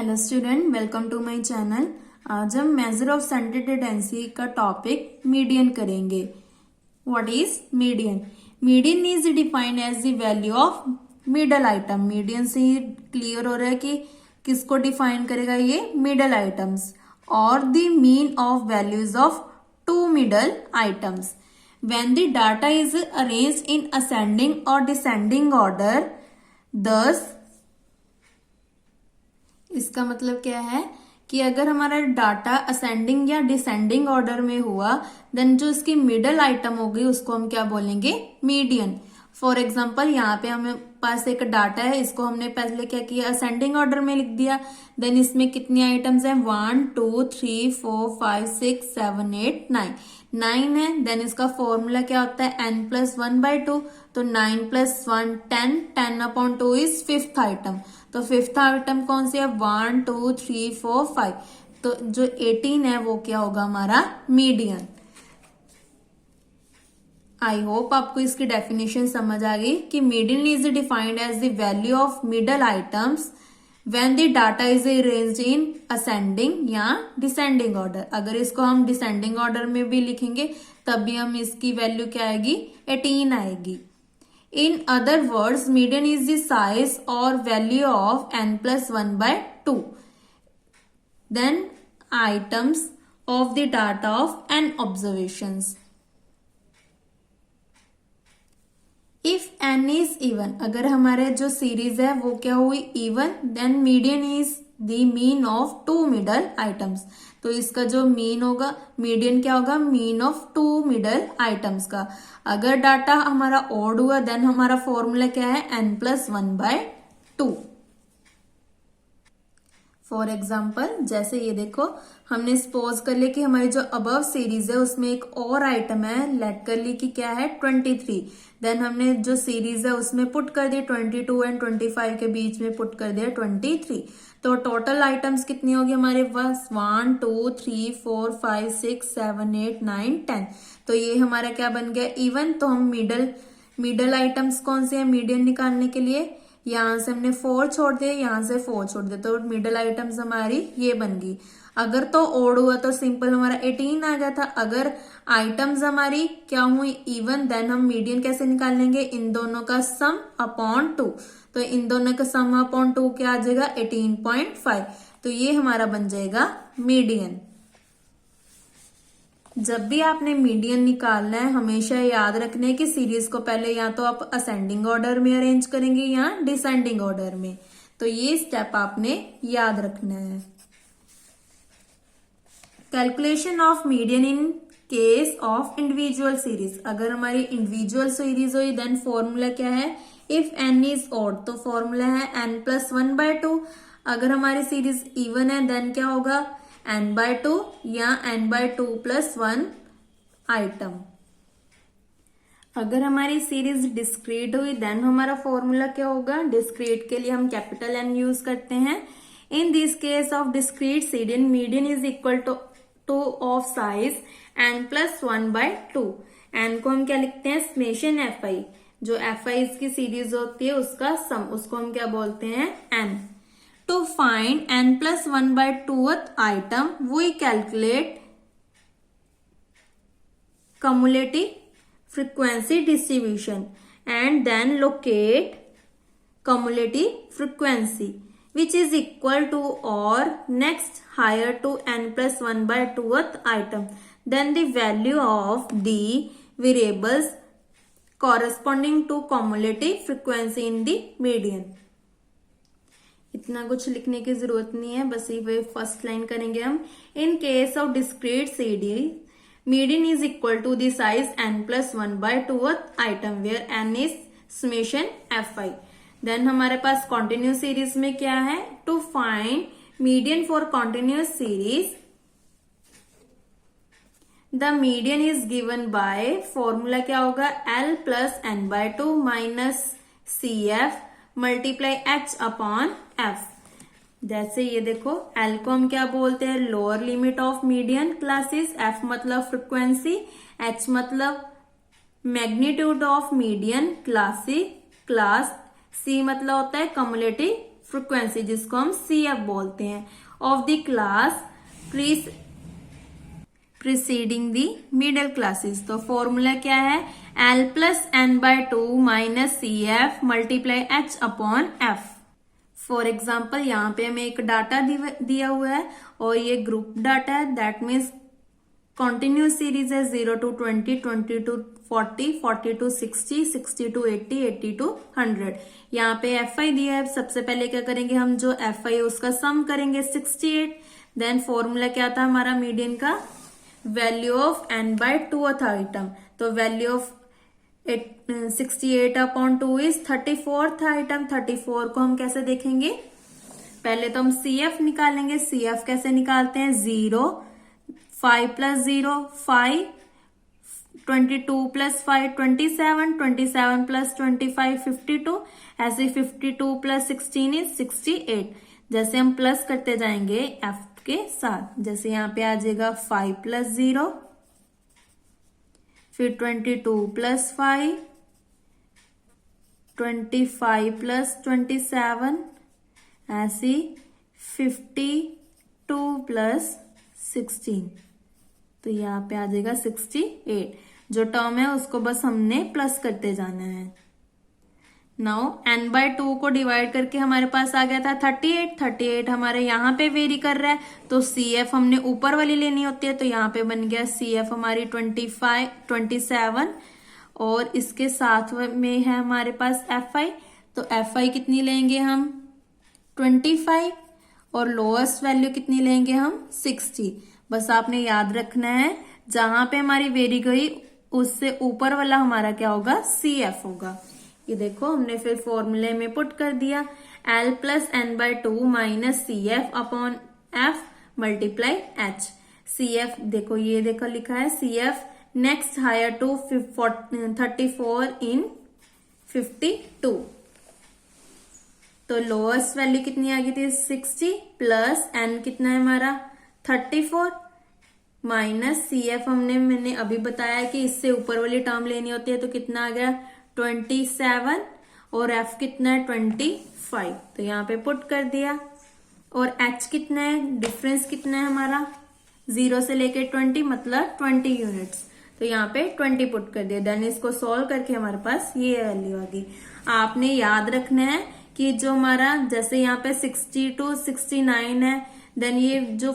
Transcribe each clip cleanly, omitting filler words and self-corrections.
Hello student, welcome to my channel. आज हम measure of centre tendency का topic median करेंगे। What is median? Median is defined as the value of middle item. Median से ही clear हो रहा है कि किसको डिफाइन करेगा ये मिडल आइटम्स और the mean of values of two middle items when the data is arranged in ascending और डिसेंडिंग ऑर्डर। दस इसका मतलब क्या है कि अगर हमारा डाटा असेंडिंग या डिसेंडिंग ऑर्डर में हुआ देन जो इसकी मिडल आइटम होगी उसको हम क्या बोलेंगे? मीडियन। फॉर एग्जाम्पल यहाँ पे हमें पास एक डाटा है, इसको हमने पहले क्या किया? असेंडिंग ऑर्डर में लिख दिया। देन इसमें कितनी आइटम्स हैं? 1 2 3 4 5 6 7 8 9 9 है। देन इसका फॉर्मूला क्या होता है? n+1/2। तो 9+1 10 10/2 इज फिफ्थ आइटम। तो फिफ्थ आइटम कौन सी है? 1 2 3 4 5। तो जो 18 है वो क्या होगा? हमारा मीडियन। आई होप आपको इसकी डेफिनेशन समझ आ गई कि median is defined as the value of middle items when the data is arranged in ascending या डिसेंडिंग ऑर्डर। अगर इसको हम डिसेंडिंग ऑर्डर में भी लिखेंगे तब भी हम इसकी वैल्यू क्या आएगी? 18 आएगी। In other words, median is the size or value of n+1/2 then items of the data of n observations. If n is even, अगर हमारे जो सीरीज है वो क्या हुई? Even, then median is the mean of two middle items. तो इसका जो मीन होगा, मीडियन क्या होगा? Mean of two middle items का। अगर डाटा हमारा ऑड हुआ देन हमारा फॉर्मूला क्या है? n+1/2। फॉर एग्जाम्पल जैसे ये देखो, हमने सपोज कर लिया कि हमारी जो अबव सीरीज है उसमें एक और आइटम है, लेट कर ली कि क्या है? 23। देन हमने जो सीरीज है उसमें पुट कर दिया 22 एंड 25 के बीच में पुट कर दिया 23। तो टोटल आइटम्स कितनी होगी हमारे पास? 1 2 3 4 5 6 7 8 9 10। तो ये हमारा क्या बन गया? इवन। तो हम मिडल आइटम्स कौन से हैं मीडियन निकालने के लिए? यहां से हमने 4 छोड़ दिया, यहां से 4 छोड़ दिया, तो मिडल आइटम्स हमारी ये बन गई। अगर तो ओड हुआ तो सिंपल हमारा 18 आ गया था। अगर आइटम्स हमारी क्या हुई? इवन, देन हम मीडियन कैसे निकाल लेंगे? इन दोनों का सम अपॉन 2। तो इन दोनों का सम अपॉन 2 क्या आ जाएगा? 18.5। तो ये हमारा बन जाएगा मीडियन। जब भी आपने मीडियन निकालना है हमेशा याद रखना है कि सीरीज को पहले या तो आप असेंडिंग ऑर्डर में अरेंज करेंगे या डिसेंडिंग ऑर्डर में। तो ये स्टेप आपने याद रखना है। Calculation of median in case of individual series. अगर हमारी इंडिविजुअल सीरीज हुई देन फॉर्मूला क्या है? इफ n इज ऑड तो फॉर्मूला है n+1/2। अगर हमारी सीरीज इवन है देन क्या होगा? n/2 या n/2+1 आइटम। अगर हमारी सीरीज डिस्क्रीट हुई देन हमारा फॉर्मूला क्या होगा? डिस्क्रीट के लिए हम कैपिटल N यूज करते हैं। In this case of discrete series median is equal two of size n+1/2। n को हम क्या लिखते हैं? Summation fi। जो fi इसकी सीरीज होती है उसका सम, उसको हम क्या बोलते हैं? n। To find n+1/2th item, we calculate cumulative frequency distribution and then locate cumulative frequency which is equal to or next higher to n+1/2th item. Then the value of the variables corresponding to cumulative frequency in the median. इतना कुछ लिखने की जरूरत नहीं है, बस ये first line करेंगे हम। In case of discrete series median is equal to the size n+1/2th item where n is summation fi। Then हमारे पास कॉन्टिन्यूस सीरीज में क्या है? To find median for continuous series the median is given by formula क्या होगा? l+n/2 minus cf multiply h upon f। जैसे ये देखो, L को हम क्या बोलते हैं? Lower limit of median classes. f मतलब फ्रिक्वेंसी, h मतलब magnitude of median class, c मतलब होता है कम्युलेटिव फ्रिक्वेंसी जिसको हम CF बोलते हैं of the class preceding the middle classes. तो फॉर्मूला क्या है, L+N/2 minus CF multiply H upon F। For example यहाँ पे हमें एक डाटा दिया हुआ है और ये ग्रुप डाटा है, दैट मीन्स कॉन्टिन्यूस सीरीज है 0 to 20, 20 to 40, 40 to 60, 60 to 80, 80 to 100। यहाँ पे FI दिया है, सबसे पहले क्या करेंगे हम, जो FI है उसका सम करेंगे 68। देन फॉर्मूला क्या था हमारा मीडियन का, वैल्यू ऑफ N/2th आइटम। तो value of 68 upon 2 is 34th item. 34 को हम कैसे देखेंगे, पहले तो हम CF निकालेंगे। CF कैसे निकालते हैं, 0, 5 + 0 5, 22 + 5 27, 27 + 25 52, ऐसे 52 + 16 इज 68। जैसे हम प्लस करते जाएंगे F के साथ, जैसे यहाँ पे आ जाएगा 5 + 0, फिर 22 + 5, 25 + 27, ऐसे 52 + 16, तो यहाँ पे आ जाएगा 68। जो टर्म है उसको बस हमने प्लस करते जाना है। नाउ N/2 को डिवाइड करके हमारे पास आ गया था 38। 38 हमारे यहाँ पे वेरी कर रहा है, तो CF हमने ऊपर वाली लेनी होती है, तो यहाँ पे बन गया CF हमारी 27 और इसके साथ में है हमारे पास FI। तो FI कितनी लेंगे हम, 25 और लोएस्ट वैल्यू कितनी लेंगे हम, 60। बस आपने याद रखना है जहां पे हमारी वेरी गई उससे ऊपर वाला हमारा क्या होगा, CF होगा। ये देखो हमने फिर फॉर्मूले में पुट कर दिया, L+N/2 minus CF upon F multiply H। CF देखो, ये देखो लिखा है CF नेक्स्ट हायर टू 34 इन 52। तो लोएस्ट वैल्यू कितनी आ गई थी, 60 प्लस N कितना है हमारा 34 माइनस CF मैंने अभी बताया कि इससे ऊपर वाली टर्म लेनी होती है, तो कितना आ गया 27 और F कितना है 25। तो यहाँ पे पुट कर दिया। और H कितना है, डिफरेंस कितना है हमारा 0 से लेके 20 मतलब 20 यूनिट्स, तो यहाँ पे 20 पुट कर दिया। देन इसको सॉल्व करके हमारे पास ये वैल्यू आ गई। आपने याद रखना है कि जो हमारा जैसे यहाँ पे 60 to 69 है, देन ये जो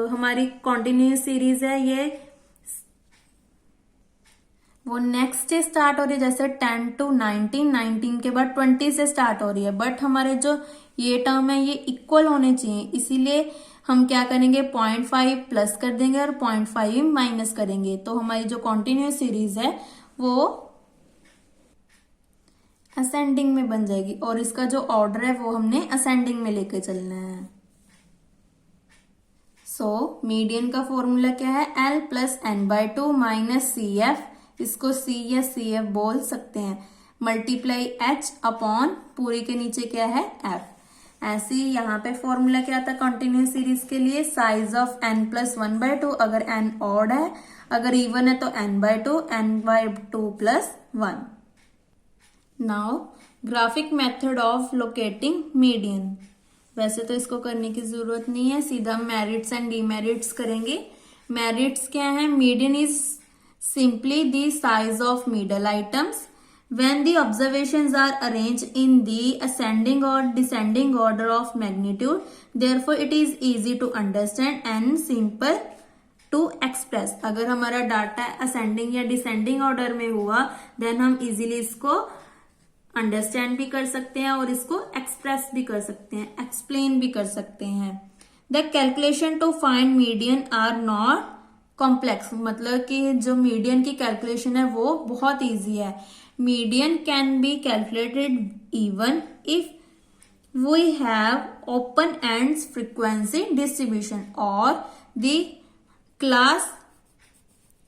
हमारी कॉन्टिन्यूस सीरीज है ये वो नेक्स्ट से स्टार्ट हो रही है, जैसे 10 to 19, 19 के बाद 20 से स्टार्ट हो रही है, बट हमारे जो ये टर्म है ये इक्वल होने चाहिए, इसीलिए हम क्या करेंगे 0.5 प्लस कर देंगे और 0.5 माइनस करेंगे, तो हमारी जो कॉन्टिन्यूस सीरीज है वो असेंडिंग में बन जाएगी और इसका जो ऑर्डर है वो हमने असेंडिंग में लेके चलना है। सो मीडियन का फॉर्मूला क्या है, L+N/2 माइनस CF, इसको C या CF बोल सकते हैं, मल्टीप्लाई H अपॉन पूरी के नीचे क्या है F। ऐसे ही यहाँ पे फॉर्मूला क्या था कॉन्टिन्यूस सीरीज के लिए, साइज ऑफ N+1/2, अगर N ऑड है, अगर इवन है तो N/2, N/2 + 1। Now graphic method of locating median. वैसे तो इसको करने की जरूरत नहीं है, सीधा मेरिट्स एंड डीमेरिट्स करेंगे। मेरिट्स क्या है, median is simply the size of middle items when the observations are arranged in the ascending or descending order of magnitude, therefore it is easy to understand and simple to express। अगर हमारा data ascending या descending order में हुआ then हम easily इसको understand भी कर सकते हैं और इसको एक्सप्रेस भी कर सकते हैं, एक्सप्लेन भी कर सकते हैं। The calculation to find median are not complex, मतलब कि जो मीडियन की कैलकुलेशन है वो बहुत इजी है। Median can be calculated even if we have open ends frequency distribution और the class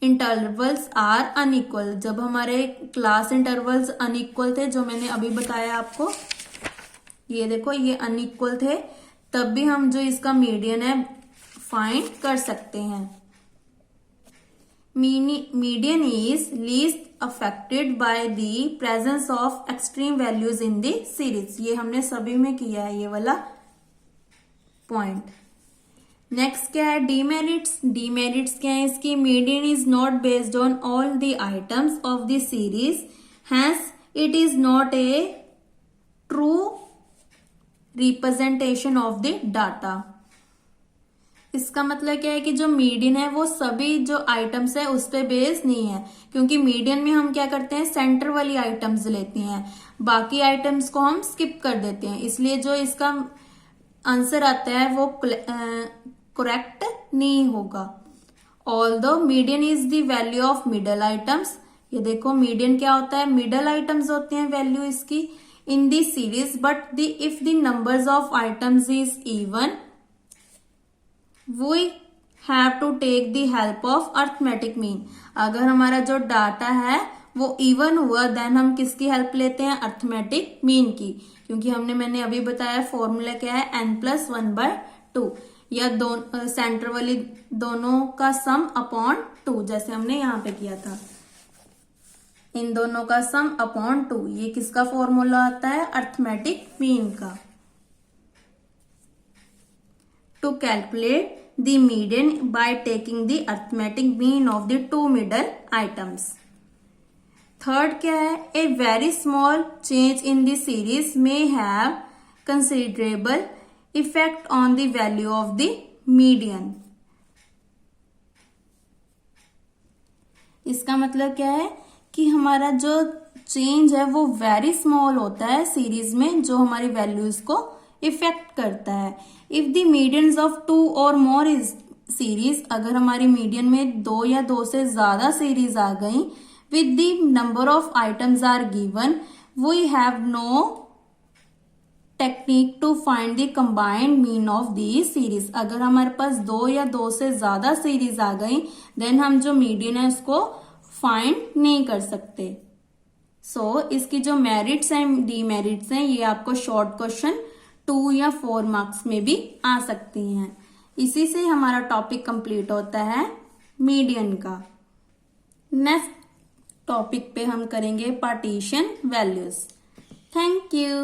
intervals are unequal. जब हमारे क्लास इंटरवल्स अनइक्वल थे, जो मैंने अभी बताया आपको, ये देखो ये अनइक्वल थे, तब भी हम जो इसका मीडियन है फाइंड कर सकते हैं। Median is least affected by the presence of extreme values in the series. ये हमने सभी में किया है ये वाला पॉइंट। नेक्स्ट क्या है, डीमेरिट्स। डीमेरिट्स क्या है इसकी, median is not based on all the items of the series, hence it is not a true representation of the data. इसका मतलब क्या है कि जो मीडियन है वो सभी जो आइटम्स है उस पे बेस्ड नहीं है, क्योंकि मीडियन में हम क्या करते हैं, सेंटर वाली आइटम्स लेते हैं, बाकी आइटम्स को हम स्किप कर देते हैं, इसलिए जो इसका आंसर आता है वो करेक्ट नहीं होगा। Although median is the value of middle items. ये देखो मीडियन क्या होता है, मिडल आइटम्स होते हैं वैल्यू इसकी in the series, but if the numbers of items is even we have to take the help of arithmetic mean. अगर हमारा जो डाटा है वो इवन हुआ देन हम किसकी हेल्प लेते हैं, अर्थमेटिक मीन की, क्योंकि मैंने अभी बताया फॉर्मूला क्या है, n+1/2 या सेंटर वाली दोनों का सम अपॉन 2, जैसे हमने यहाँ पे किया था, इन दोनों का सम अपॉन 2। ये किसका फॉर्मूला आता है, अर्थमेटिक मीन का। To calculate the median by taking the arithmetic mean of the two middle items. Third क्या है, a very small change in the series may have considerable effect on the value of the median. इसका मतलब क्या है कि हमारा जो change है वो वेरी स्मॉल होता है सीरीज में, जो हमारी वैल्यूज को इफेक्ट करता है। इफ द मीडियंस ऑफ 2 और मोर इज सीरीज, अगर हमारी मीडियन में 2 या 2 से ज्यादा सीरीज आ गई, with the number of items are given, we have no technique to find the combined mean of the series. अगर हमारे पास 2 या 2 से ज्यादा सीरीज आ गई देन हम जो मीडियन है उसको फाइंड नहीं कर सकते। इसकी जो मेरिट्स हैं, डीमेरिट्स हैं, ये आपको शॉर्ट क्वेश्चन 2 या 4 मार्क्स में भी आ सकती हैं। इसी से हमारा टॉपिक कंप्लीट होता है मीडियन का। नेक्स्ट टॉपिक पे हम करेंगे पार्टीशन वैल्यूज। Thank you.